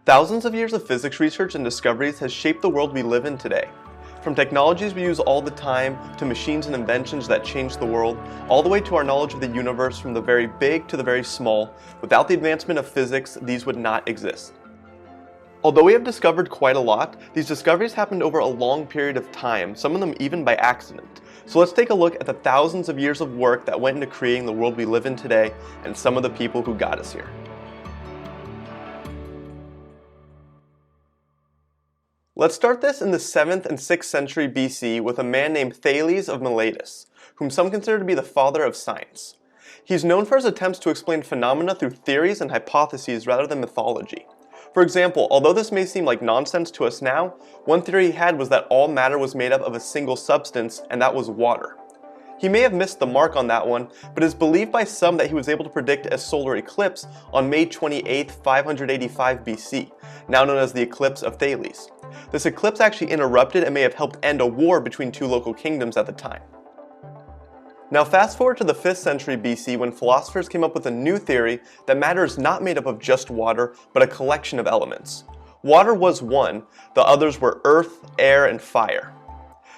Thousands of years of physics research and discoveries has shaped the world we live in today. From technologies we use all the time, to machines and inventions that change the world, all the way to our knowledge of the universe from the very big to the very small, without the advancement of physics, these would not exist. Although we have discovered quite a lot, these discoveries happened over a long period of time, some of them even by accident. So let's take a look at the thousands of years of work that went into creating the world we live in today, and some of the people who got us here. Let's start this in the 7th and 6th century BC with a man named Thales of Miletus, whom some consider to be the father of science. He's known for his attempts to explain phenomena through theories and hypotheses rather than mythology. For example, although this may seem like nonsense to us now, one theory he had was that all matter was made up of a single substance, and that was water. He may have missed the mark on that one, but it is believed by some that he was able to predict a solar eclipse on May 28, 585 BC, now known as the eclipse of Thales. This eclipse actually interrupted and may have helped end a war between two local kingdoms at the time. Now fast forward to the 5th century BC when philosophers came up with a new theory that matter is not made up of just water, but a collection of elements. Water was one, the others were earth, air, and fire.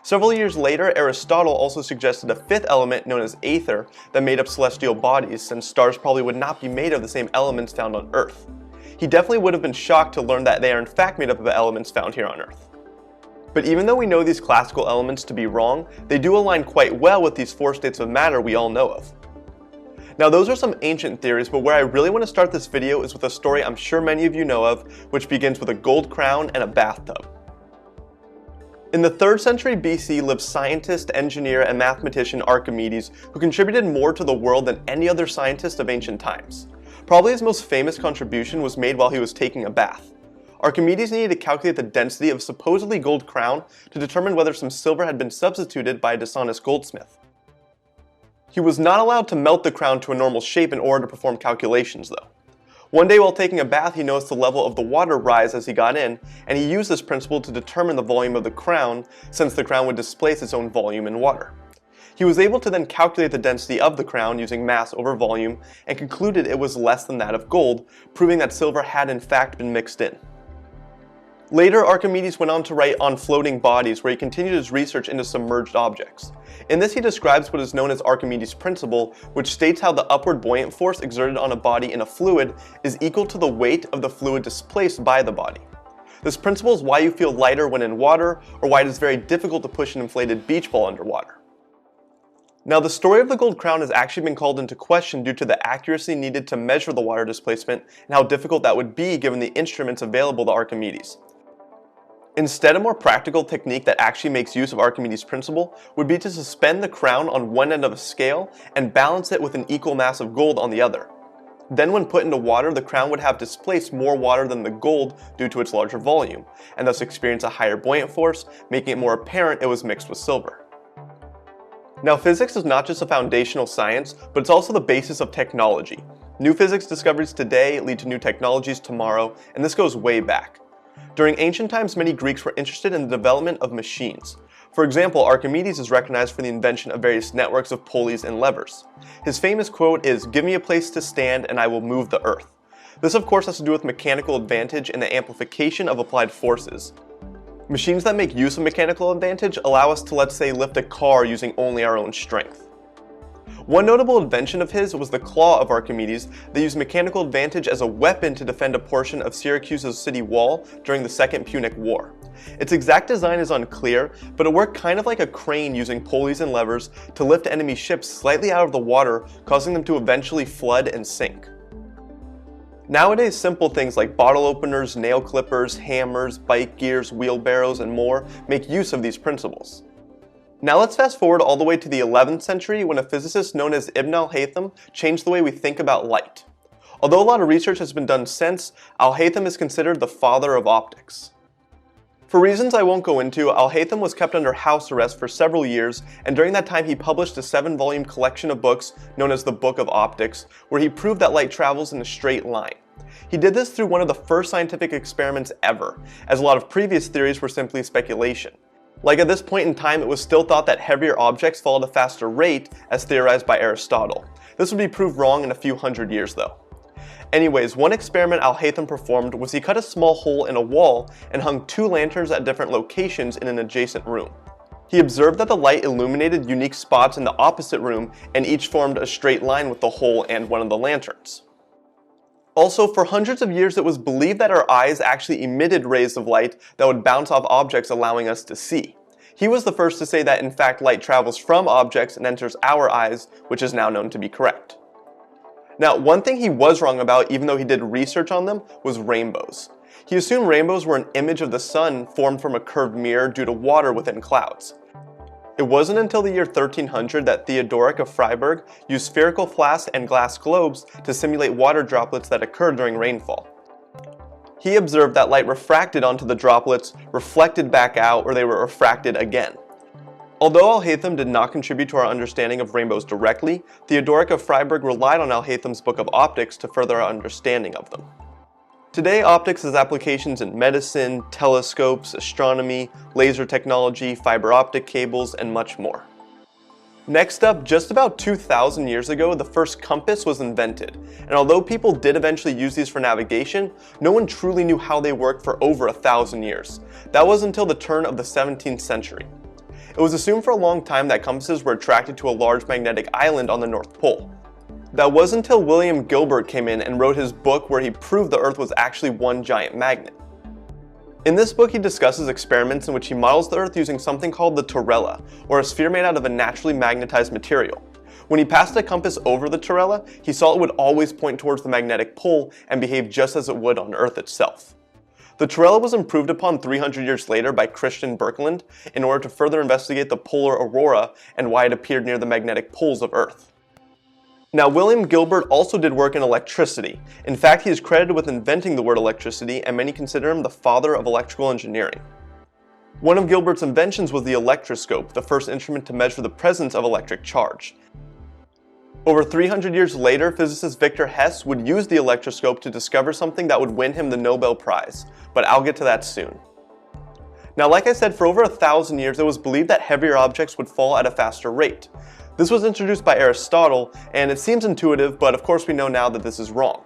Several years later, Aristotle also suggested a fifth element known as aether that made up celestial bodies, since stars probably would not be made of the same elements found on Earth. He definitely would have been shocked to learn that they are in fact made up of elements found here on Earth. But even though we know these classical elements to be wrong, they do align quite well with these four states of matter we all know of. Now those are some ancient theories, but where I really want to start this video is with a story I'm sure many of you know of, which begins with a gold crown and a bathtub. In the 3rd century BC lived scientist, engineer, and mathematician Archimedes, who contributed more to the world than any other scientist of ancient times. Probably his most famous contribution was made while he was taking a bath. Archimedes needed to calculate the density of a supposedly gold crown to determine whether some silver had been substituted by a dishonest goldsmith. He was not allowed to melt the crown to a normal shape in order to perform calculations though. One day while taking a bath, he noticed the level of the water rise as he got in, and he used this principle to determine the volume of the crown, since the crown would displace its own volume in water. He was able to then calculate the density of the crown using mass over volume, and concluded it was less than that of gold, proving that silver had in fact been mixed in. Later, Archimedes went on to write on floating bodies, where he continued his research into submerged objects. In this he describes what is known as Archimedes' principle, which states how the upward buoyant force exerted on a body in a fluid is equal to the weight of the fluid displaced by the body. This principle is why you feel lighter when in water, or why it is very difficult to push an inflated beach ball underwater. Now the story of the gold crown has actually been called into question due to the accuracy needed to measure the water displacement and how difficult that would be given the instruments available to Archimedes. Instead, a more practical technique that actually makes use of Archimedes' principle would be to suspend the crown on one end of a scale and balance it with an equal mass of gold on the other. Then when put into water, the crown would have displaced more water than the gold due to its larger volume, and thus experience a higher buoyant force, making it more apparent it was mixed with silver. Now physics is not just a foundational science, but it's also the basis of technology. New physics discoveries today lead to new technologies tomorrow, and this goes way back. During ancient times, many Greeks were interested in the development of machines. For example, Archimedes is recognized for the invention of various networks of pulleys and levers. His famous quote is, "Give me a place to stand and I will move the earth." This of course has to do with mechanical advantage and the amplification of applied forces. Machines that make use of mechanical advantage allow us to, let's say, lift a car using only our own strength. One notable invention of his was the claw of Archimedes that used mechanical advantage as a weapon to defend a portion of Syracuse's city wall during the Second Punic War. Its exact design is unclear, but it worked kind of like a crane using pulleys and levers to lift enemy ships slightly out of the water, causing them to eventually flood and sink. Nowadays, simple things like bottle openers, nail clippers, hammers, bike gears, wheelbarrows, and more make use of these principles. Now let's fast forward all the way to the 11th century when a physicist known as Abner Haytham changed the way we think about light. Although a lot of research has been done since, Haytham is considered the father of optics. For reasons I won't go into, Haytham was kept under house arrest for several years, and during that time he published a 7-volume collection of books known as the Book of Optics, where he proved that light travels in a straight line. He did this through one of the first scientific experiments ever, as a lot of previous theories were simply speculation. Like at this point in time, it was still thought that heavier objects fall at a faster rate, as theorized by Aristotle. This would be proved wrong in a few hundred years though. Anyways, one experiment Haytham performed was he cut a small hole in a wall and hung 2 lanterns at different locations in an adjacent room. He observed that the light illuminated unique spots in the opposite room, and each formed a straight line with the hole and one of the lanterns. Also, for hundreds of years it was believed that our eyes actually emitted rays of light that would bounce off objects, allowing us to see. He was the first to say that in fact light travels from objects and enters our eyes, which is now known to be correct. Now, one thing he was wrong about, even though he did research on them, was rainbows. He assumed rainbows were an image of the sun formed from a curved mirror due to water within clouds. It wasn't until the year 1300 that Theodoric of Freiburg used spherical flasks and glass globes to simulate water droplets that occurred during rainfall. He observed that light refracted onto the droplets, reflected back out, or they were refracted again. Although Haytham did not contribute to our understanding of rainbows directly, Theodoric of Freiburg relied on Haytham's book of optics to further our understanding of them. Today, optics has applications in medicine, telescopes, astronomy, laser technology, fiber optic cables, and much more. Next up, just about 2,000 years ago, the first compass was invented, and although people did eventually use these for navigation, no one truly knew how they worked for over 1,000 years. That was until the turn of the 17th century. It was assumed for a long time that compasses were attracted to a large magnetic island on the North Pole. That was until William Gilbert came in and wrote his book where he proved the Earth was actually one giant magnet. In this book, he discusses experiments in which he models the Earth using something called the torella, or a sphere made out of a naturally magnetized material. When he passed a compass over the torella, he saw it would always point towards the magnetic pole and behave just as it would on Earth itself. The torella was improved upon 300 years later by Christian Birkeland in order to further investigate the polar aurora and why it appeared near the magnetic poles of Earth. Now, William Gilbert also did work in electricity. In fact, he is credited with inventing the word electricity, and many consider him the father of electrical engineering. One of Gilbert's inventions was the electroscope, the first instrument to measure the presence of electric charge. Over 300 years later, physicist Victor Hess would use the electroscope to discover something that would win him the Nobel Prize, but I'll get to that soon. Now, like I said, for over 1,000 years it was believed that heavier objects would fall at a faster rate. This was introduced by Aristotle, and it seems intuitive, but of course we know now that this is wrong.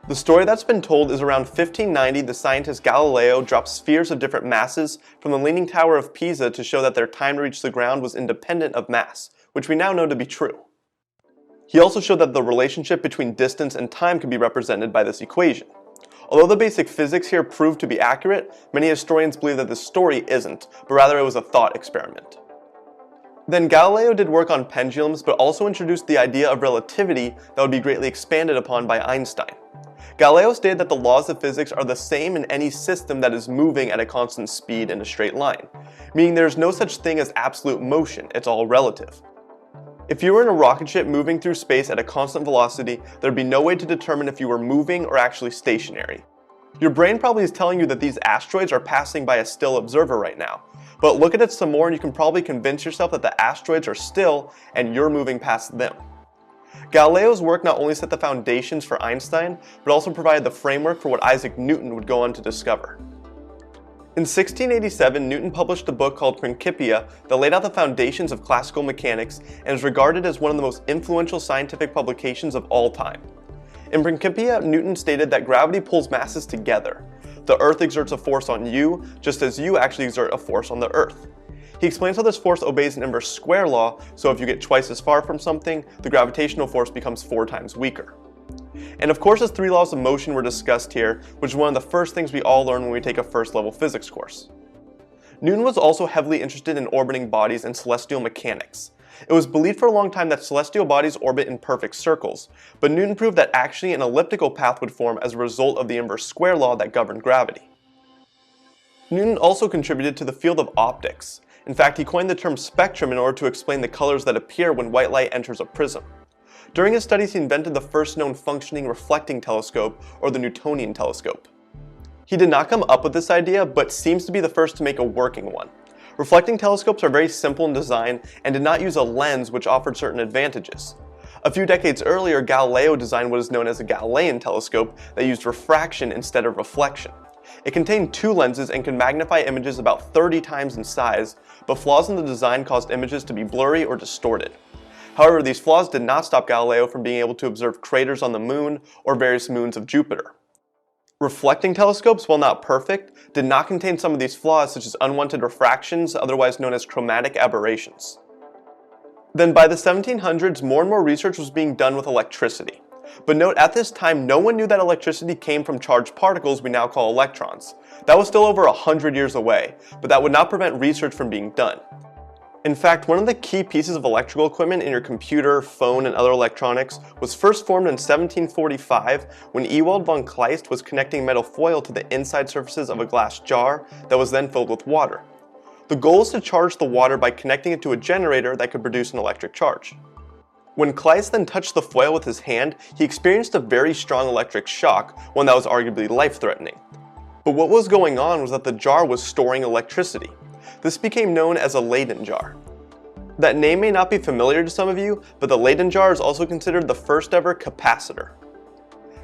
The story that's been told is around 1590, the scientist Galileo dropped spheres of different masses from the Leaning Tower of Pisa to show that their time to reach the ground was independent of mass, which we now know to be true. He also showed that the relationship between distance and time could be represented by this equation. Although the basic physics here proved to be accurate, many historians believe that this story isn't, but rather it was a thought experiment. Then Galileo did work on pendulums, but also introduced the idea of relativity that would be greatly expanded upon by Einstein. Galileo stated that the laws of physics are the same in any system that is moving at a constant speed in a straight line, meaning there is no such thing as absolute motion, it's all relative. If you were in a rocket ship moving through space at a constant velocity, there would be no way to determine if you were moving or actually stationary. Your brain probably is telling you that these asteroids are passing by a still observer right now, but look at it some more and you can probably convince yourself that the asteroids are still and you're moving past them. Galileo's work not only set the foundations for Einstein, but also provided the framework for what Isaac Newton would go on to discover. In 1687, Newton published a book called Principia that laid out the foundations of classical mechanics and is regarded as one of the most influential scientific publications of all time. In Principia, Newton stated that gravity pulls masses together. The Earth exerts a force on you, just as you actually exert a force on the Earth. He explains how this force obeys an inverse square law, so if you get twice as far from something, the gravitational force becomes 4 times weaker. And of course, his 3 laws of motion were discussed here, which is one of the first things we all learn when we take a first level physics course. Newton was also heavily interested in orbiting bodies and celestial mechanics. It was believed for a long time that celestial bodies orbit in perfect circles, but Newton proved that actually an elliptical path would form as a result of the inverse square law that governed gravity. Newton also contributed to the field of optics. In fact, he coined the term spectrum in order to explain the colors that appear when white light enters a prism. During his studies, he invented the first known functioning reflecting telescope, or the Newtonian telescope. He did not come up with this idea, but seems to be the first to make a working one. Reflecting telescopes are very simple in design and did not use a lens, which offered certain advantages. A few decades earlier, Galileo designed what is known as a Galilean telescope that used refraction instead of reflection. It contained 2 lenses and could magnify images about 30 times in size, but flaws in the design caused images to be blurry or distorted. However, these flaws did not stop Galileo from being able to observe craters on the moon or various moons of Jupiter. Reflecting telescopes, while not perfect, did not contain some of these flaws such as unwanted refractions, otherwise known as chromatic aberrations. Then by the 1700s, more and more research was being done with electricity. But note, at this time, no one knew that electricity came from charged particles we now call electrons. That was still over 100 years away, but that would not prevent research from being done. In fact, one of the key pieces of electrical equipment in your computer, phone, and other electronics was first formed in 1745 when Ewald von Kleist was connecting metal foil to the inside surfaces of a glass jar that was then filled with water. The goal is to charge the water by connecting it to a generator that could produce an electric charge. When Kleist then touched the foil with his hand, he experienced a very strong electric shock, one that was arguably life-threatening. But what was going on was that the jar was storing electricity. This became known as a Leyden jar. That name may not be familiar to some of you, but the Leyden jar is also considered the first ever capacitor.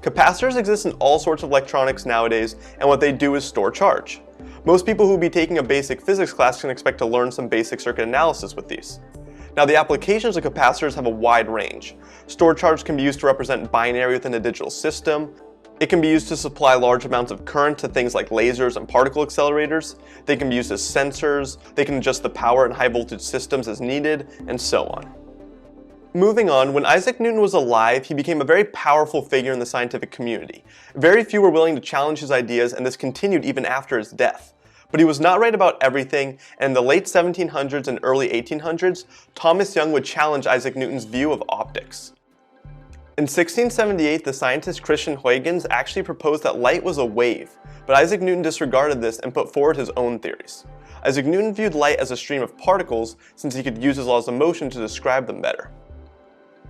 Capacitors exist in all sorts of electronics nowadays, and what they do is store charge. Most people who will be taking a basic physics class can expect to learn some basic circuit analysis with these. Now, the applications of capacitors have a wide range. Stored charge can be used to represent binary within a digital system. It can be used to supply large amounts of current to things like lasers and particle accelerators. They can be used as sensors. They can adjust the power in high voltage systems as needed, and so on. Moving on, when Isaac Newton was alive, he became a very powerful figure in the scientific community. Very few were willing to challenge his ideas, and this continued even after his death. But he was not right about everything, and in the late 1700s and early 1800s, Thomas Young would challenge Isaac Newton's view of optics. In 1678, the scientist Christian Huygens actually proposed that light was a wave, but Isaac Newton disregarded this and put forward his own theories. Isaac Newton viewed light as a stream of particles since he could use his laws of motion to describe them better.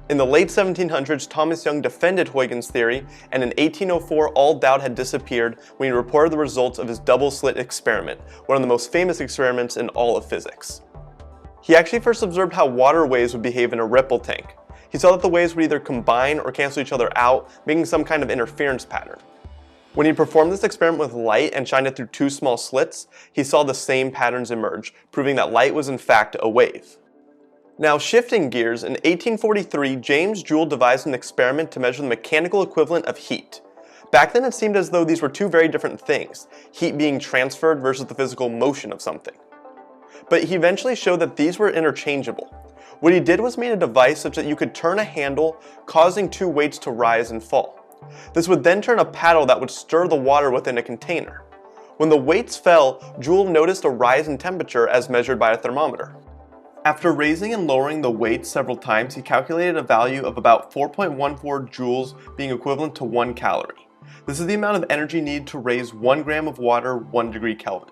In the late 1700s, Thomas Young defended Huygens' theory, and in 1804 all doubt had disappeared when he reported the results of his double-slit experiment, one of the most famous experiments in all of physics. He actually first observed how water waves would behave in a ripple tank. He saw that the waves would either combine or cancel each other out, making some kind of interference pattern. When he performed this experiment with light and shined it through two small slits, he saw the same patterns emerge, proving that light was in fact a wave. Now, shifting gears, in 1843, James Joule devised an experiment to measure the mechanical equivalent of heat. Back then it seemed as though these were two very different things, heat being transferred versus the physical motion of something. But he eventually showed that these were interchangeable. What he did was made a device such that you could turn a handle, causing two weights to rise and fall. This would then turn a paddle that would stir the water within a container. When the weights fell, Joule noticed a rise in temperature as measured by a thermometer. After raising and lowering the weights several times, he calculated a value of about 4.14 joules being equivalent to 1 calorie. This is the amount of energy needed to raise 1 gram of water 1 degree Kelvin.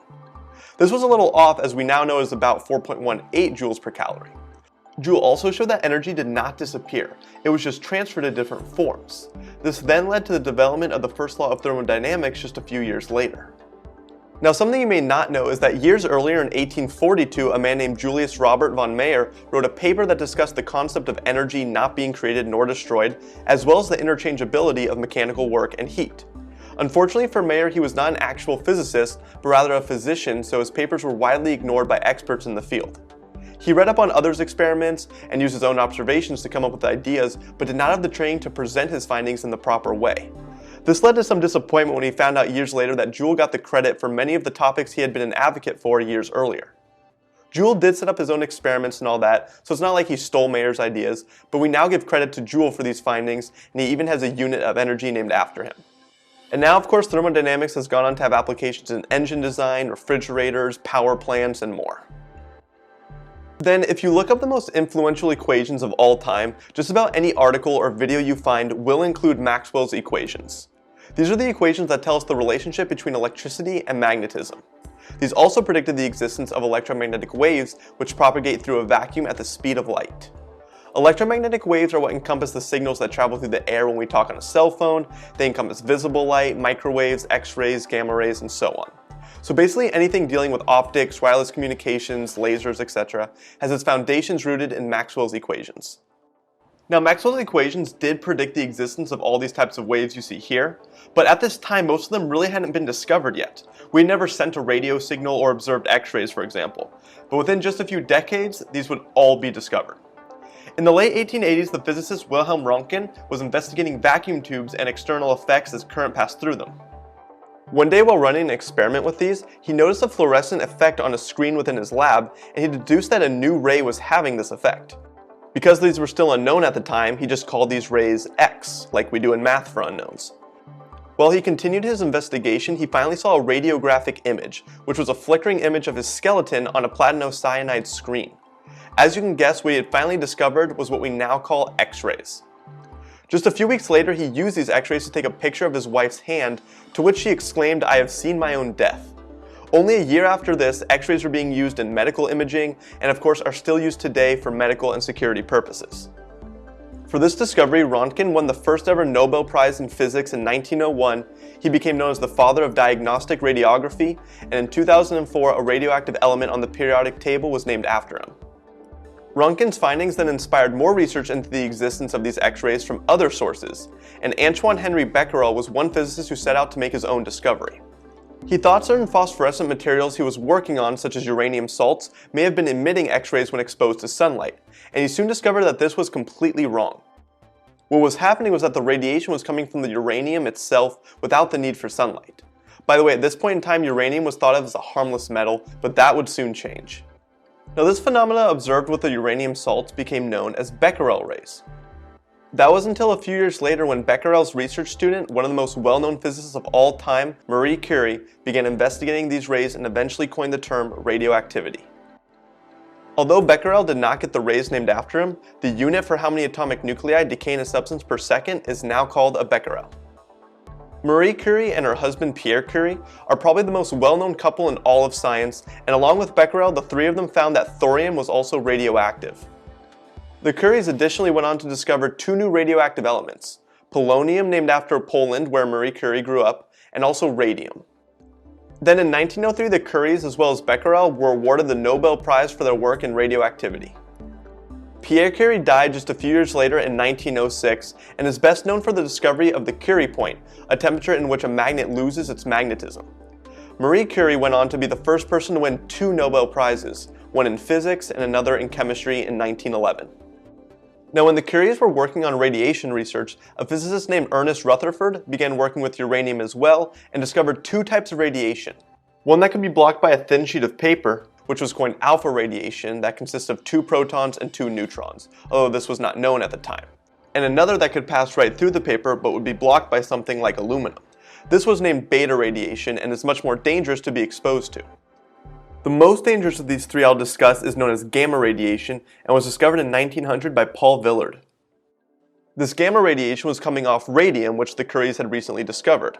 This was a little off, as we now know is about 4.18 joules per calorie. Joule also showed that energy did not disappear, it was just transferred to different forms. This then led to the development of the first law of thermodynamics just a few years later. Now, something you may not know is that years earlier in 1842, a man named Julius Robert von Mayer wrote a paper that discussed the concept of energy not being created nor destroyed, as well as the interchangeability of mechanical work and heat. Unfortunately for Mayer, he was not an actual physicist, but rather a physician, so his papers were widely ignored by experts in the field. He read up on others' experiments and used his own observations to come up with ideas, but did not have the training to present his findings in the proper way. This led to some disappointment when he found out years later that Joule got the credit for many of the topics he had been an advocate for years earlier. Joule did set up his own experiments and all that, so it's not like he stole Mayer's ideas, but we now give credit to Joule for these findings, and he even has a unit of energy named after him. And now, of course, thermodynamics has gone on to have applications in engine design, refrigerators, power plants, and more. Then, if you look up the most influential equations of all time, just about any article or video you find will include Maxwell's equations. These are the equations that tell us the relationship between electricity and magnetism. These also predicted the existence of electromagnetic waves, which propagate through a vacuum at the speed of light. Electromagnetic waves are what encompass the signals that travel through the air when we talk on a cell phone. They encompass visible light, microwaves, X-rays, gamma rays, and so on. So basically anything dealing with optics, wireless communications, lasers, etc. has its foundations rooted in Maxwell's equations. Now, Maxwell's equations did predict the existence of all these types of waves you see here, but at this time most of them really hadn't been discovered yet. We had never sent a radio signal or observed X-rays, for example, but within just a few decades these would all be discovered. In the late 1880s, the physicist Wilhelm Röntgen was investigating vacuum tubes and external effects as current passed through them. One day while running an experiment with these, he noticed a fluorescent effect on a screen within his lab, and he deduced that a new ray was having this effect. Because these were still unknown at the time, he just called these rays X, like we do in math for unknowns. While he continued his investigation, he finally saw a radiographic image, which was a flickering image of his skeleton on a platinocyanide screen. As you can guess, what he had finally discovered was what we now call X-rays. Just a few weeks later, he used these X-rays to take a picture of his wife's hand, to which she exclaimed, "I have seen my own death." Only a year after this, X-rays were being used in medical imaging, and of course are still used today for medical and security purposes. For this discovery, Röntgen won the first ever Nobel Prize in Physics in 1901, he became known as the father of diagnostic radiography, and in 2004 a radioactive element on the periodic table was named after him. Röntgen's findings then inspired more research into the existence of these X-rays from other sources, and Antoine Henry Becquerel was one physicist who set out to make his own discovery. He thought certain phosphorescent materials he was working on, such as uranium salts, may have been emitting X-rays when exposed to sunlight, and he soon discovered that this was completely wrong. What was happening was that the radiation was coming from the uranium itself without the need for sunlight. By the way, at this point in time, uranium was thought of as a harmless metal, but that would soon change. Now, this phenomena observed with the uranium salts became known as Becquerel rays. That was until a few years later when Becquerel's research student, one of the most well-known physicists of all time, Marie Curie, began investigating these rays and eventually coined the term radioactivity. Although Becquerel did not get the rays named after him, the unit for how many atomic nuclei decay in a substance per second is now called a becquerel. Marie Curie and her husband Pierre Curie are probably the most well-known couple in all of science, and along with Becquerel, the three of them found that thorium was also radioactive. The Curies additionally went on to discover two new radioactive elements: polonium, named after Poland where Marie Curie grew up, and also radium. Then in 1903, the Curies as well as Becquerel were awarded the Nobel Prize for their work in radioactivity. Pierre Curie died just a few years later in 1906 and is best known for the discovery of the Curie point, a temperature in which a magnet loses its magnetism. Marie Curie went on to be the first person to win two Nobel Prizes, one in physics and another in chemistry in 1911. Now, when the Curies were working on radiation research, a physicist named Ernest Rutherford began working with uranium as well and discovered two types of radiation. One that could be blocked by a thin sheet of paper, which was coined alpha radiation, that consists of two protons and two neutrons, although this was not known at the time. And another that could pass right through the paper but would be blocked by something like aluminum. This was named beta radiation and is much more dangerous to be exposed to. The most dangerous of these three I'll discuss is known as gamma radiation and was discovered in 1900 by Paul Villard. This gamma radiation was coming off radium, which the Curies had recently discovered.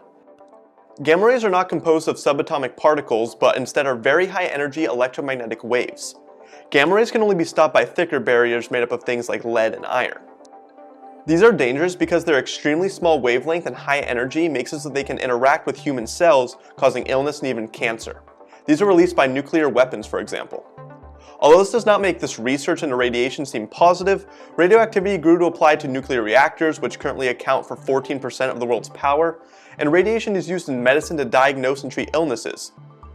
Gamma rays are not composed of subatomic particles, but instead are very high energy electromagnetic waves. Gamma rays can only be stopped by thicker barriers made up of things like lead and iron. These are dangerous because their extremely small wavelength and high energy makes it so they can interact with human cells, causing illness and even cancer. These are released by nuclear weapons, for example. Although this does not make this research into radiation seem positive, radioactivity grew to apply to nuclear reactors, which currently account for 14% of the world's power, and radiation is used in medicine to diagnose and treat illnesses.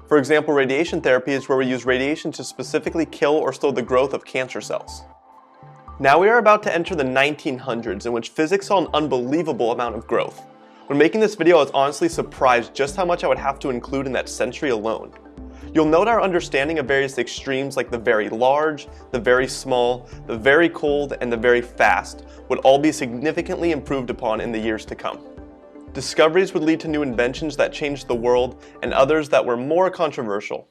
For example, radiation therapy is where we use radiation to specifically kill or slow the growth of cancer cells. Now we are about to enter the 1900s, in which physics saw an unbelievable amount of growth. When making this video, I was honestly surprised just how much I would have to include in that century alone. You'll note our understanding of various extremes like the very large, the very small, the very cold, and the very fast would all be significantly improved upon in the years to come. Discoveries would lead to new inventions that changed the world, and others that were more controversial.